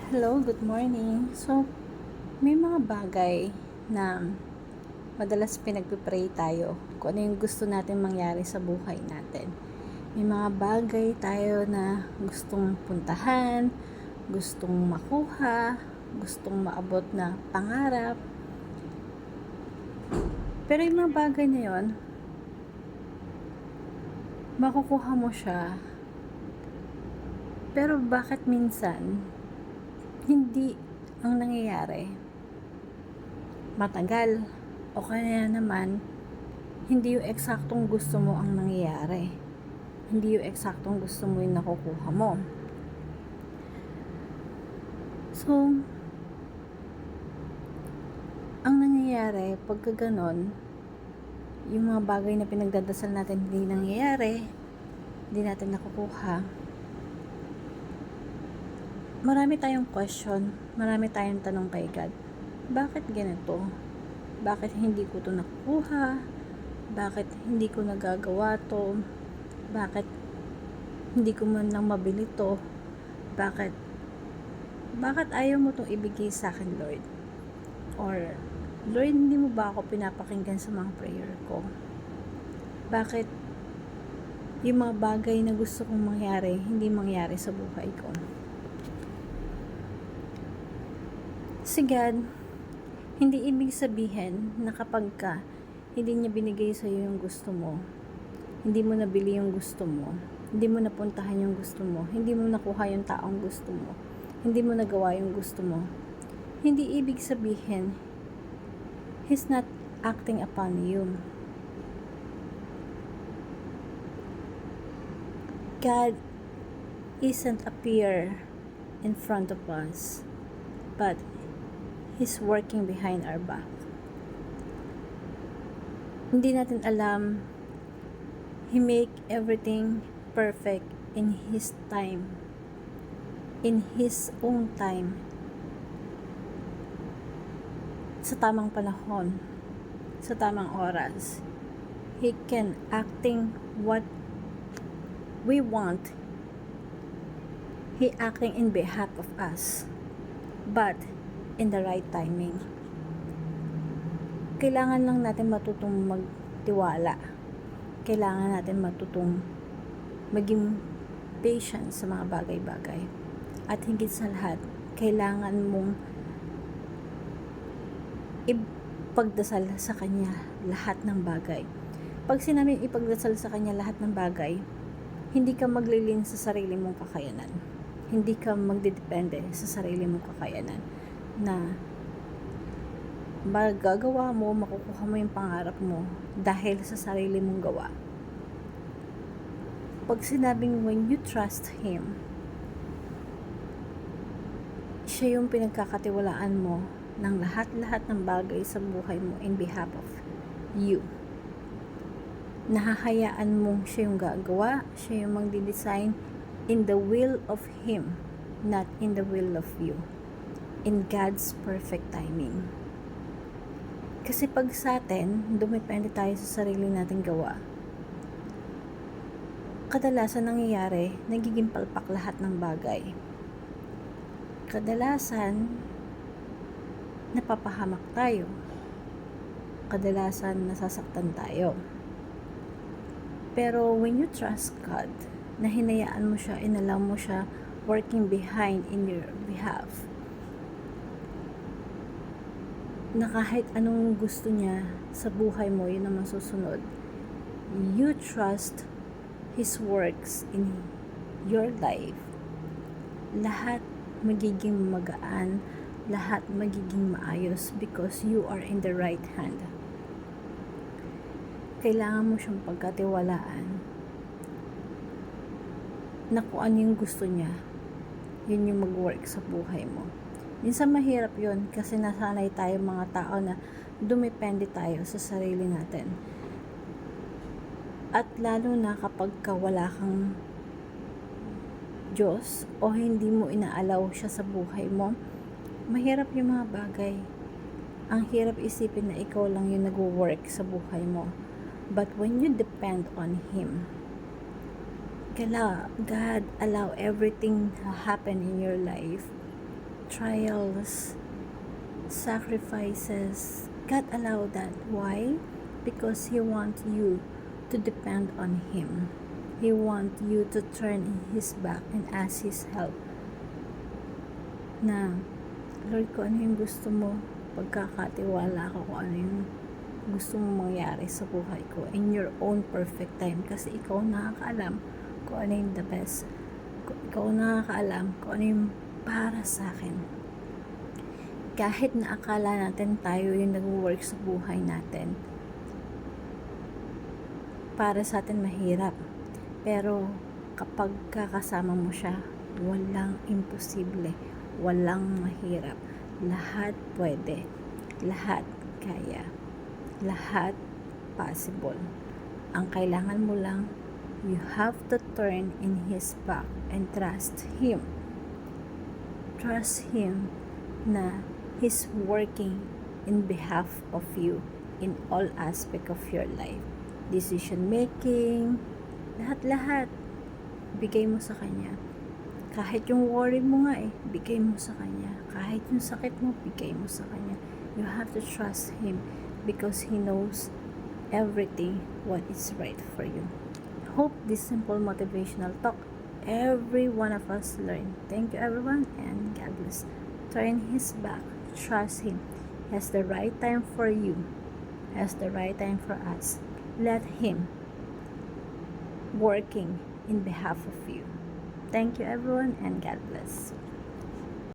Hello, good morning. So, may mga bagay na madalas pinagpipray tayo kung ano yung gusto natin mangyari sa buhay natin. May mga bagay tayo na gustong puntahan, gustong makuha, gustong maabot na pangarap. Pero yung mga bagay na yon, makukuha mo siya. Pero bakit minsan hindi ang nangyayari? Matagal o kaya naman hindi yung eksaktong gusto mo ang nangyayari, hindi yung eksaktong gusto mo yung nakukuha mo. So ang nangyayari pagka ganon, yung mga bagay na pinagdadasal natin hindi nangyayari, hindi natin nakukuha, marami tayong question, marami tayong tanong kay God. Bakit ganito? Bakit hindi ko to nakukuha? Bakit hindi ko nagagawa to? Bakit hindi ko man lang mabili to? Bakit ayaw mo tong ibigay sa akin, Lord? Or, Lord, hindi mo ba ako pinapakinggan sa mga prayer ko? Bakit yung mga bagay na gusto kong mangyari, hindi mangyari sa buhay ko? Si God, hindi ibig sabihin na kapag ka hindi niya binigay sa iyo yung gusto mo, hindi mo nabili yung gusto mo, hindi mo napuntahan yung gusto mo, hindi mo nakuha yung taong gusto mo, hindi mo nagawa yung gusto mo, hindi ibig sabihin He's not acting upon you. God isn't appear in front of us, but He's working behind our back. Hindi natin alam, He make everything perfect in His time, in His own time, sa tamang panahon, sa tamang oras. He can acting what we want. He acting in behalf of us, but in the right timing. Kailangan lang natin matutong magtiwala. Kailangan natin matutong maging patient sa mga bagay-bagay. At higit sa lahat, kailangan mong ipagdasal sa Kanya lahat ng bagay. Pag sinabing ipagdasal sa Kanya lahat ng bagay, hindi ka maglilin sa sarili mong kakayanan. Hindi ka magdidepende sa sarili mong kakayanan na magagawa mo, makukuha mo yung pangarap mo dahil sa sarili mong gawa. Pag sinabing when you trust Him, siya yung pinagkakatiwalaan mo ng lahat-lahat ng bagay sa buhay mo in behalf of you. Nahahayaan mong siya yung gagawa, siya yung magdi-design in the will of Him, not in the will of you. In God's perfect timing. Kasi pag sa atin, dumepende tayo sa sarili nating gawa. Kadalasan nangyayari, nagiging palpak lahat ng bagay. Kadalasan, napapahamak tayo. Kadalasan, nasasaktan tayo. Pero when you trust God, na hinayaan mo siya, inalaw mo siya working behind in your behalf, na kahit anong gusto niya sa buhay mo, yun ang masusunod. You trust His works in your life. Lahat magiging magaan, lahat magiging maayos because you are in the right hand. Kailangan mo siyang pagkatiwalaan na kung ano yung gusto niya, yun yung mag-work sa buhay mo. Minsan mahirap yun kasi nasanay tayo mga tao na dumepende tayo sa sarili natin. At lalo na kapag wala kang Diyos o hindi mo inaalaw siya sa buhay mo, mahirap yung mga bagay. Ang hirap isipin na ikaw lang yung nag-work sa buhay mo. But when you depend on Him, God allow everything to happen in your life trials, sacrifices. God allowed that. Why? Because He wants you to depend on Him. He wants you to turn His back and ask His help. Na, Lord, kung ano yung gusto mo, pagkakatiwala ko kung ano yung gusto mo mangyari sa buhay ko in your own perfect time, kasi ikaw nakakaalam kung ano yung the best. Ikaw nakakaalam kung ano yung para sa akin. Kahit na akala natin tayo yung nag-work sa buhay natin, para sa atin mahirap. Pero kapag kakasama mo siya, walang imposible, walang mahirap. Lahat pwede, lahat kaya, lahat possible. Ang kailangan mo lang, you have to turn in His back and trust Him. Trust Him na He's working in behalf of you in all aspect of your life. Decision making, lahat-lahat, bigay mo sa Kanya. Kahit yung worry mo nga bigay mo sa Kanya. Kahit yung sakit mo, bigay mo sa Kanya. You have to trust Him because He knows everything what is right for you. Hope this simple motivational talk every one of us learn. Thank you everyone and God bless. Turn His back. Trust Him. He has the right time for you. He has the right time for us. Let Him working in behalf of you. Thank you everyone and God bless.